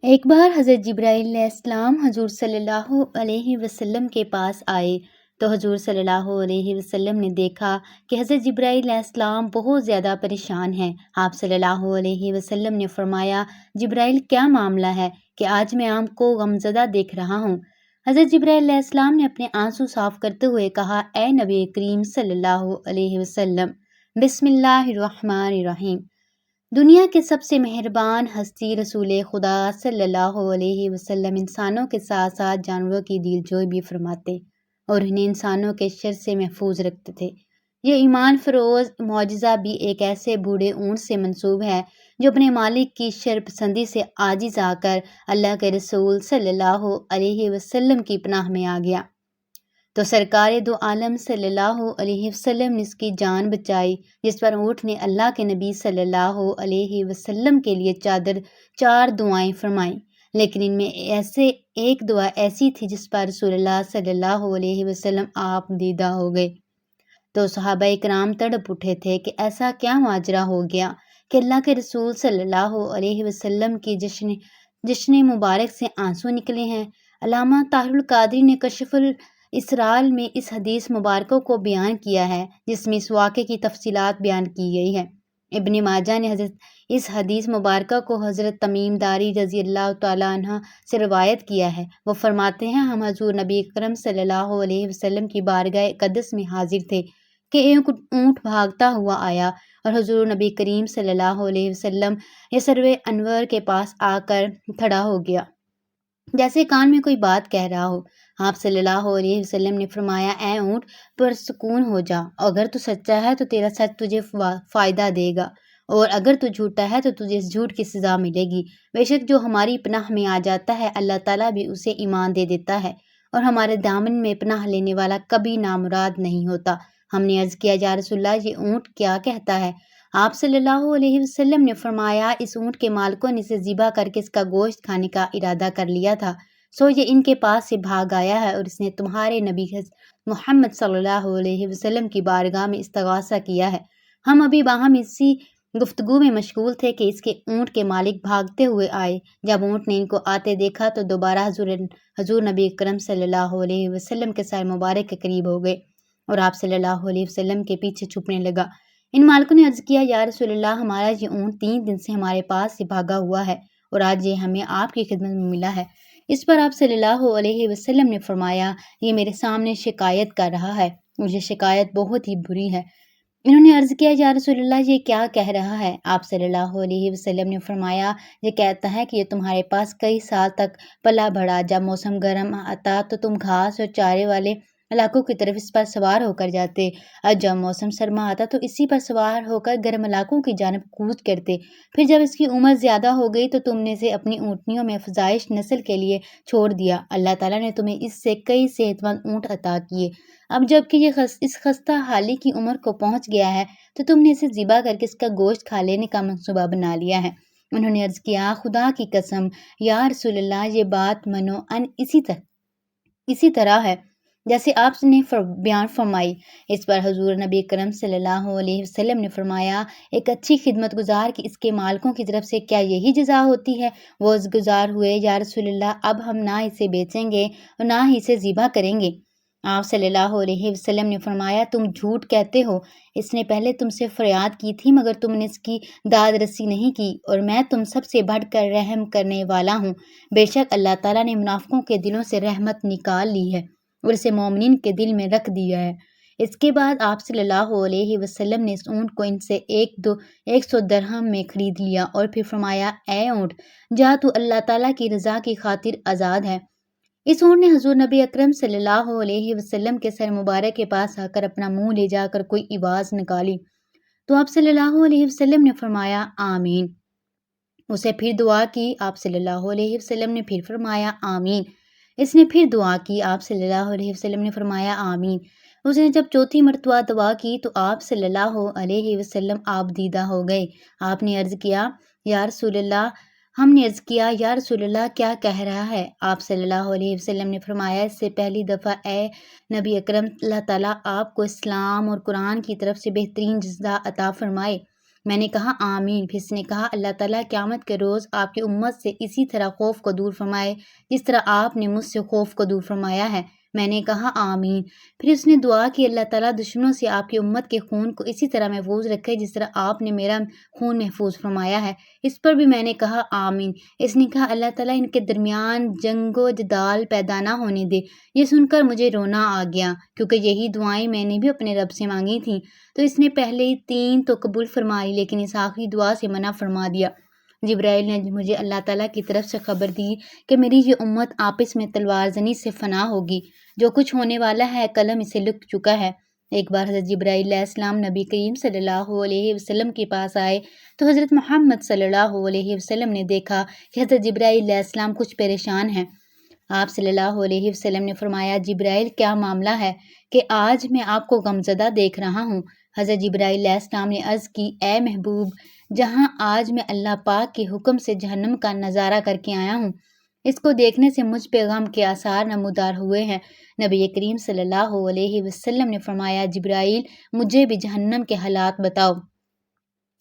ایک بار حضرت جبرائیل علیہ السلام حضور صلی اللہ علیہ وسلم کے پاس آئے تو حضور صلی اللہ علیہ وسلم نے دیکھا کہ حضرت جبرائیل علیہ السلام بہت زیادہ پریشان ہیں۔ آپ صلی اللہ علیہ وسلم نے فرمایا، جبرائیل کیا معاملہ ہے کہ آج میں آپ کو غمزدہ دیکھ رہا ہوں؟ حضرت جبرائیل علیہ السلام نے اپنے آنسو صاف کرتے ہوئے کہا، اے نبی کریم صلی اللہ علیہ وسلم، بسم اللہ الرحمن الرحیم۔ دنیا کے سب سے مہربان ہستی رسول خدا صلی اللہ علیہ وسلم انسانوں کے ساتھ ساتھ جانوروں کی دل جوئی بھی فرماتے اور انہیں انسانوں کے شر سے محفوظ رکھتے تھے۔ یہ ایمان فروز معجزہ بھی ایک ایسے بوڑھے اونٹ سے منسوب ہے جو اپنے مالک کی شر پسندی سے عاجز آ کر اللہ کے رسول صلی اللہ علیہ وسلم کی پناہ میں آ گیا تو سرکار دو عالم صلی اللہ علیہ وسلم نے اس کی جان بچائی، جس پر اونٹ نے اللہ کے نبی صلی اللہ علیہ وسلم کے لیے چار دعائیں فرمائیں، لیکن ان میں ایک دعا ایسی تھی جس پر رسول اللہ صلی اللہ علیہ وسلم آپ دیدہ ہو گئے تو صحابہ کرام تڑپ اٹھے تھے کہ ایسا کیا ماجرا ہو گیا کہ اللہ کے رسول صلی اللہ علیہ وسلم کی جشن مبارک سے آنسو نکلے ہیں۔ علامہ طاہر القادری نے کشف الاسرار میں اس حدیث مبارکہ کو بیان کیا ہے جس میں اس واقعے کی تفصیلات بیان کی گئی ہے۔ ابن ماجہ نے اس حدیث مبارکہ کو حضرت تمیم داری رضی اللہ تعالیٰ عنہ سے روایت کیا ہے۔ وہ فرماتے ہیں، ہم حضور نبی اکرم صلی اللہ علیہ وسلم کی بارگاہ اقدس میں حاضر تھے کہ ایک اونٹ بھاگتا ہوا آیا اور حضور نبی کریم صلی اللہ علیہ وسلم یسرو انور کے پاس آ کر کھڑا ہو گیا جیسے کان میں کوئی بات کہہ رہا ہو۔ آپ صلی اللہ علیہ وسلم نے فرمایا، اے اونٹ پرسکون ہو جا، اگر تو سچا ہے تو تیرا سچ تجھے فائدہ دے گا اور اگر تو جھوٹا ہے تو تجھے اس جھوٹ کی سزا ملے گی۔ بے شک جو ہماری پناہ میں آ جاتا ہے اللہ تعالیٰ بھی اسے ایمان دے دیتا ہے اور ہمارے دامن میں پناہ لینے والا کبھی نامراد نہیں ہوتا۔ ہم نے عرض کیا، یا رسول اللہ، یہ اونٹ کیا کہتا ہے؟ آپ صلی اللہ علیہ وسلم نے فرمایا، اس اونٹ کے مالکوں نے اسے ذبح کر کے اس کا گوشت کھانے کا ارادہ کر لیا تھا، سو یہ ان کے پاس سے بھاگ آیا ہے اور اس نے تمہارے نبی محمد صلی اللہ علیہ وسلم کی بارگاہ میں استغاثہ کیا ہے۔ ہم ابھی باہم اسی گفتگو میں مشغول تھے کہ اس کے اونٹ کے مالک بھاگتے ہوئے آئے۔ جب اونٹ نے ان کو آتے دیکھا تو دوبارہ حضور نبی اکرم صلی اللہ علیہ وسلم کے سر مبارک کے قریب ہو گئے اور آپ صلی اللہ علیہ وسلم کے پیچھے چھپنے لگا۔ ان مالکوں نے عرض کیا، یا رسول اللہ، ہمارا یہ اونٹ 3 دن سے ہمارے پاس سے بھاگا ہوا ہے اور آج یہ ہمیں آپ کی خدمت میں ملا ہے۔ اس پر آپ صلی اللہ علیہ وسلم نے فرمایا، یہ میرے سامنے شکایت کر رہا ہے، مجھے شکایت بہت ہی بری ہے۔ انہوں نے عرض کیا، یا رسول اللہ، یہ کیا کہہ رہا ہے؟ آپ صلی اللہ علیہ وسلم نے فرمایا، یہ کہتا ہے کہ یہ تمہارے پاس کئی سال تک پلا بڑھا، جب موسم گرم آتا تو تم گھاس اور چارے والے علاقوں کی طرف اس پر سوار ہو کر جاتے، اور جب موسم سرما آتا تو اسی پر سوار ہو کر گرم علاقوں کی جانب کوچ کرتے۔ پھر جب اس کی عمر زیادہ ہو گئی تو تم نے اسے اپنی اونٹنیوں میں افزائش نسل کے لیے چھوڑ دیا۔ اللہ تعالیٰ نے تمہیں اس سے کئی صحت مند اونٹ عطا کیے۔ اب جب کہ یہ اس خستہ حالی کی عمر کو پہنچ گیا ہے تو تم نے اسے ذبح کر کے اس کا گوشت کھا لینے کا منصوبہ بنا لیا ہے۔ انہوں نے عرض کیا، خدا کی قسم یا رسول اللہ، یہ بات منوعاً اسی طرح ہے جیسے آپ نے بیان فرمائی۔ اس پر حضور نبی کرم صلی اللہ علیہ وسلم نے فرمایا، ایک اچھی خدمت گزار کی اس کے مالکوں کی طرف سے کیا یہی جزا ہوتی ہے؟ وہ گزار ہوئے، یا رسول اللہ، اب ہم نہ اسے بیچیں گے اور نہ ہی اسے ذبح کریں گے۔ آپ صلی اللہ علیہ وسلم نے فرمایا، تم جھوٹ کہتے ہو، اس نے پہلے تم سے فریاد کی تھی مگر تم نے اس کی داد رسی نہیں کی، اور میں تم سب سے بڑھ کر رحم کرنے والا ہوں۔ بے شک اللہ تعالیٰ نے منافقوں کے دلوں سے رحمت نکال لی ہے اور اسے مومنین کے دل میں رکھ دیا ہے۔ اس کے بعد آپ صلی اللہ علیہ وسلم نے اس اونٹ کو ان سے 100 درہم میں خرید لیا اور پھر فرمایا، اے اونٹ، جا تو اللہ تعالیٰ کی رضا کی خاطر آزاد ہے۔ اس اونٹ نے حضور نبی اکرم صلی اللہ علیہ وسلم کے سر مبارک کے پاس آ کر اپنا منہ لے جا کر کوئی آواز نکالی تو آپ صلی اللہ علیہ وسلم نے فرمایا، آمین۔ اسے پھر دعا کی، آپ صلی اللہ علیہ وسلم نے پھر فرمایا، آمین۔ اس نے پھر دعا کی، آپ صلی اللہ علیہ وسلم نے فرمایا، آمین۔ اس نے جب چوتھی مرتبہ دعا کی تو آپ صلی اللہ علیہ وسلم آپ دیدہ ہو گئے۔ آپ نے عرض کیا، یا رسول اللہ، ہم نے عرض کیا، یا رسول اللہ، کیا کہہ رہا ہے؟ آپ صلی اللہ علیہ وسلم نے فرمایا، اس سے پہلی دفعہ اے نبی اکرم، اللہ تعالیٰ آپ کو اسلام اور قرآن کی طرف سے بہترین جزا عطا فرمائے۔ میں نے کہا آمین۔ پھر اس نے کہا اللہ تعالیٰ قیامت کے روز آپ کی امت سے اسی طرح خوف کو دور فرمائے جس طرح آپ نے مجھ سے خوف کو دور فرمایا ہے۔ میں نے کہا آمین۔ پھر اس نے دعا کی اللہ تعالیٰ دشمنوں سے آپ کی امت کے خون کو اسی طرح محفوظ رکھے جس طرح آپ نے میرا خون محفوظ فرمایا ہے۔ اس پر بھی میں نے کہا آمین۔ اس نے کہا اللہ تعالیٰ ان کے درمیان جنگ و جدال پیدا نہ ہونے دے۔ یہ سن کر مجھے رونا آ گیا کیونکہ یہی دعائیں میں نے بھی اپنے رب سے مانگی تھیں۔ تو اس نے پہلے 3 تو قبول فرما لی لیکن اس آخری دعا سے منع فرما دیا۔ جبرائیل نے مجھے اللہ تعالیٰ کی طرف سے خبر دی کہ میری یہ امت آپس میں تلوار زنی سے فنا ہوگی۔ جو کچھ ہونے والا ہے قلم اسے لکھ چکا ہے۔ ایک بار حضرت جبرائیل علیہ السلام نبی کریم صلی اللہ علیہ وسلم کے پاس آئے تو حضرت محمد صلی اللہ علیہ وسلم نے دیکھا کہ حضرت جبرائیل علیہ السلام کچھ پریشان ہیں۔ آپ صلی اللہ علیہ وسلم نے فرمایا جبرائیل کیا معاملہ ہے کہ آج میں آپ کو غمزدہ دیکھ رہا ہوں۔ حضرت جبرائیل علیہ السلام نے عرض کی اے محبوب جہاں آج میں اللہ پاک کے حکم سے جہنم کا نظارہ کر کے آیا ہوں اس کو دیکھنے سے مجھ پہ غم کے آثار نمودار ہوئے ہیں۔ نبی کریم صلی اللہ علیہ وسلم نے فرمایا جبرائیل مجھے بھی جہنم کے حالات بتاؤ۔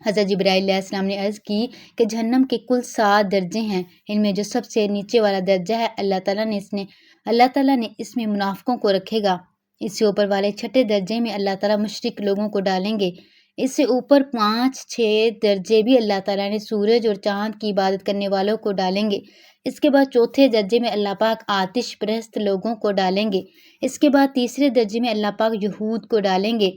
حضرت جبرائیل علیہ السلام نے عرض کی کہ جہنم کے کل 7 درجے ہیں۔ ان میں جو سب سے نیچے والا درجہ ہے اللہ تعالیٰ نے اس میں منافقوں کو رکھے گا۔ اس سے اوپر والے 6 درجے میں اللہ تعالیٰ مشرک لوگوں کو ڈالیں گے۔ اس سے اوپر 5-6 درجے بھی اللہ تعالیٰ نے سورج اور چاند کی عبادت کرنے والوں کو ڈالیں گے۔ اس کے بعد 4تھے درجے میں اللہ پاک آتش پرست لوگوں کو ڈالیں گے۔ اس کے بعد 3رے درجے میں اللہ پاک یہود کو ڈالیں گے۔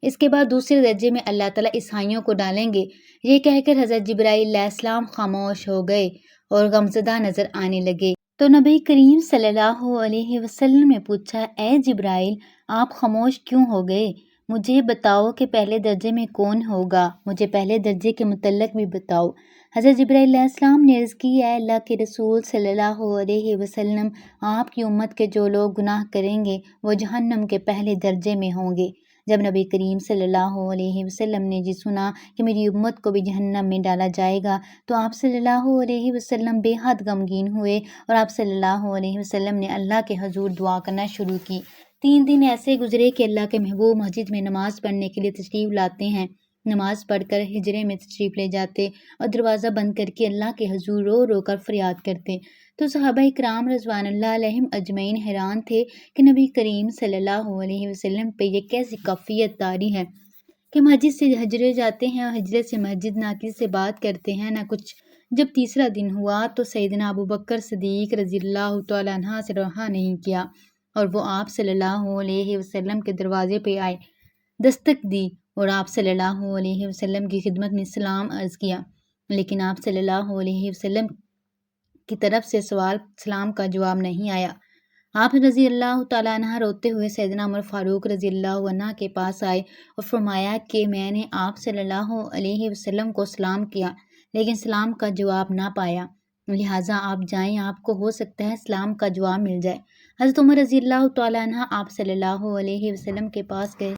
اس کے بعد 2سرے درجے میں اللہ تعالیٰ عیسائیوں کو ڈالیں گے۔ یہ کہہ کر حضرت جبرائیل علیہ السلام خاموش ہو گئے اور غمزدہ نظر آنے لگے۔ تو نبی کریم صلی اللہ علیہ وسلم نے پوچھا اے جبرائیل آپ خاموش کیوں ہو گئے؟ مجھے بتاؤ کہ پہلے درجے میں کون ہوگا؟ مجھے پہلے درجے کے متعلق بھی بتاؤ۔ حضرت جبرائیل علیہ السلام نے عرض کی اے اللہ کے رسول صلی اللہ علیہ وسلم آپ کی امت کے جو لوگ گناہ کریں گے وہ جہنم کے پہلے درجے میں ہوں گے۔ جب نبی کریم صلی اللہ علیہ وسلم نے سنا کہ میری امت کو بھی جہنم میں ڈالا جائے گا تو آپ صلی اللہ علیہ وسلم بے حد غمگین ہوئے اور آپ صلی اللہ علیہ وسلم نے اللہ کے حضور دعا کرنا شروع کی۔ 3 دن ایسے گزرے کہ اللہ کے محبوب مسجد میں نماز پڑھنے کے لیے تشریف لاتے ہیں۔ نماز پڑھ کر حجرے میں تشریف لے جاتے اور دروازہ بند کر کے اللہ کے حضور رو رو کر فریاد کرتے۔ تو صحابہ کرام رضوان اللہ علیہم اجمعین حیران تھے کہ نبی کریم صلی اللہ علیہ وسلم پہ یہ کیسی کفیت طاری ہے کہ مسجد سے حجرے جاتے ہیں اور حجرے سے مسجد نہ کسی سے بات کرتے ہیں نہ کچھ۔ جب تیسرا دن ہوا تو سیدنا ابو بکر صدیق رضی اللہ تعالیٰ عنہ سے رہا نہیں کیا اور وہ آپ صلی اللہ علیہ وسلم کے دروازے پہ آئے، دستک دی اور آپ صلی اللہ علیہ وسلم کی خدمت میں سلام عرض کیا، لیکن آپ صلی اللہ علیہ وسلم کی طرف سے سلام کا جواب نہیں آیا۔ آپ رضی اللہ تعالیٰ عنہ روتے ہوئے سیدنا عمر فاروق رضی اللہ عنہ کے پاس آئے اور فرمایا کہ میں نے آپ صلی اللہ علیہ وسلم کو سلام کیا لیکن سلام کا جواب نہ پایا، لہٰذا آپ جائیں، آپ کو ہو سکتا ہے سلام کا جواب مل جائے۔ حضرت عمر رضی اللہ تعالیٰ عنہ آپ صلی اللہ علیہ وسلم کے پاس گئے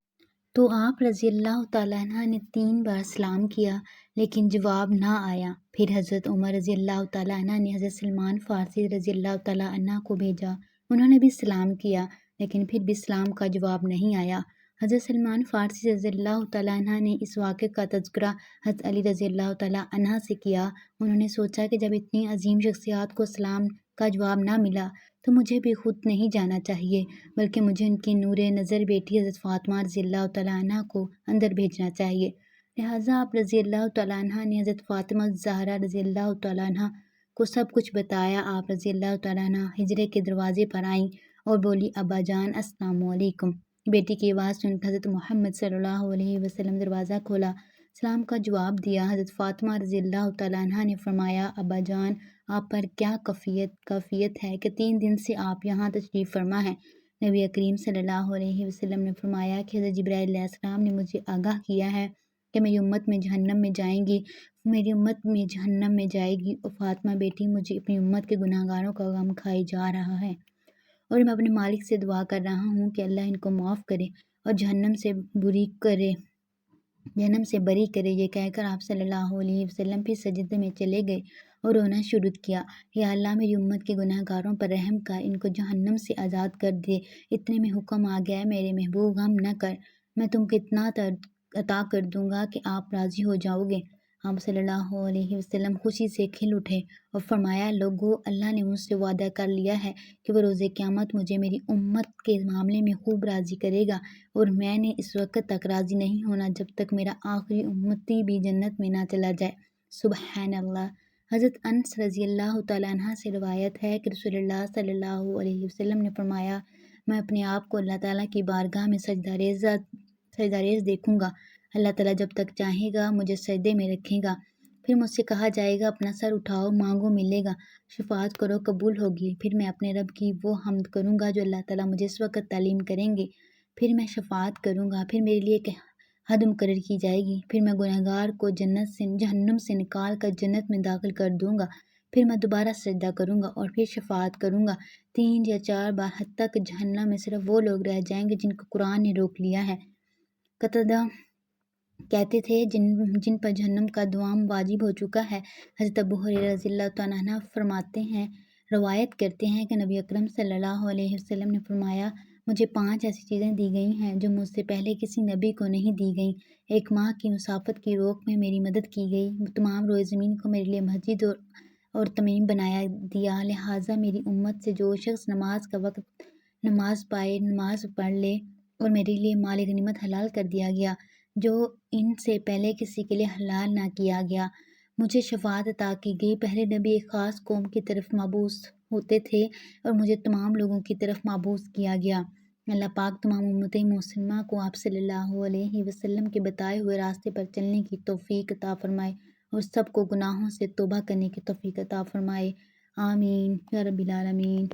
تو آپ رضی اللہ تعالیٰ عنہ نے 3 بار سلام کیا لیکن جواب نہ آیا۔ پھر حضرت عمر رضی اللہ تعالیٰ عنہ نے حضرت سلمان فارسی رضی اللہ تعالیٰ عنہ کو بھیجا، انہوں نے بھی سلام کیا لیکن پھر بھی سلام کا جواب نہیں آیا۔ حضرت سلمان فارسی رضی اللہ تعالیٰ عنہ نے اس واقعے کا تذکرہ حضرت علی رضی اللہ تعالیٰ عنہ سے کیا۔ انہوں نے سوچا کہ جب اتنی عظیم شخصیات کو سلام کا جواب نہ ملا تو مجھے بھی خود نہیں جانا چاہیے بلکہ مجھے ان کی نور نظر بیٹی حضرت فاطمہ رضی اللہ تعالیٰ عنہ کو اندر بھیجنا چاہیے۔ لہٰذا آپ رضی اللہ تعالیٰ عنہ نے حضرت فاطمہ زہرا رضی اللہ تعالیٰ عنہ کو سب کچھ بتایا۔ آپ رضی اللہ تعالیٰ عنہ ہجرے کے دروازے پر آئیں اور بولی ابا جان السلام علیکم۔ بیٹی کی آواز سن کر حضرت محمد صلی اللہ علیہ وسلم دروازہ کھولا، سلام کا جواب دیا۔ حضرت فاطمہ رضی اللہ تعالیٰ عنہ نے فرمایا ابا جان آپ پر کیا کفیت ہے کہ 3 دن سے آپ یہاں تشریف فرما ہیں۔ نبی کریم صلی اللہ علیہ وسلم نے فرمایا کہ حضرت جبرائیل علیہ السلام نے مجھے آگاہ کیا ہے کہ میری امت میں جہنم میں جائے گی اور فاطمہ بیٹی مجھے اپنی امت کے گناہ گاروں کا غم کھائی جا رہا ہے اور میں اپنے مالک سے دعا کر رہا ہوں کہ اللہ ان کو معاف کرے اور جہنم سے بری کرے۔ یہ کہہ کر آپ صلی اللہ علیہ وسلم پھر سجدے میں چلے گئے اور رونا شروع کیا، یا اللہ میری امت کے گناہ گاروں پر رحم کر، ان کو جہنم سے آزاد کر دے۔ اتنے میں حکم آ گیا، میرے محبوب غم نہ کر، میں تم کو اتنا عطا کر دوں گا کہ آپ راضی ہو جاؤ گے۔ آپ صلی اللہ علیہ وسلم خوشی سے کھل اٹھے اور فرمایا، لوگو، اللہ نے مجھ سے وعدہ کر لیا ہے کہ وہ روز قیامت مجھے میری امت کے معاملے میں خوب راضی کرے گا، اور میں نے اس وقت تک راضی نہیں ہونا جب تک میرا آخری امتی بھی جنت میں نہ چلا جائے۔ سبحان اللہ۔ حضرت انس رضی اللہ تعالیٰ عنہ سے روایت ہے کہ رسول اللہ صلی اللہ علیہ وسلم نے فرمایا، میں اپنے آپ کو اللہ تعالیٰ کی بارگاہ میں سجدہ ریز دیکھوں گا۔ اللہ تعالیٰ جب تک چاہے گا مجھے سجدے میں رکھے گا، پھر مجھ سے کہا جائے گا اپنا سر اٹھاؤ، مانگو ملے گا، شفاعت کرو قبول ہوگی۔ پھر میں اپنے رب کی وہ حمد کروں گا جو اللہ تعالیٰ مجھے اس وقت تعلیم کریں گے، پھر میں شفاعت کروں گا، پھر میرے لیے ایک حد مقرر کی جائے گی، پھر میں گنہگار کو جہنم سے نکال کر جنت میں داخل کر دوں گا، پھر میں دوبارہ سجدہ کروں گا اور پھر شفاعت کروں گا 3 یا 4 بار، حتیٰ کہ جہنم میں صرف وہ لوگ رہ جائیں گے جن کو قرآن نے روک لیا ہے۔ قتادہ کہتے تھے جن پر جہنم کا دوام واجب ہو چکا ہے۔ حضرت ابو ہریرہ رضی اللہ تعالیٰ عنہ فرماتے ہیں، روایت کرتے ہیں کہ نبی اکرم صلی اللہ علیہ وسلم نے فرمایا، مجھے 5 ایسی چیزیں دی گئی ہیں جو مجھ سے پہلے کسی نبی کو نہیں دی گئیں۔ 1 ماہ کی مسافت کی روک میں میری مدد کی گئی، تمام روئے زمین کو میرے لیے مسجد اور تمیم بنایا دیا، لہٰذا میری امت سے جو شخص نماز کا وقت نماز پائے نماز پڑھ لے، اور میرے لیے مال غنیمت حلال کر دیا گیا جو ان سے پہلے کسی کے لیے حلال نہ کیا گیا۔ مجھے شفاعت عطا کی گئی۔ پہلے نبی ایک خاص قوم کی طرف مبعوث ہوتے تھے اور مجھے تمام لوگوں کی طرف مبعوث کیا گیا۔ اللہ پاک تمام امت مسلمہ کو آپ صلی اللہ علیہ وسلم کے بتائے ہوئے راستے پر چلنے کی توفیق عطا فرمائے اور سب کو گناہوں سے توبہ کرنے کی توفیق عطا فرمائے۔ آمین یا رب العالمین۔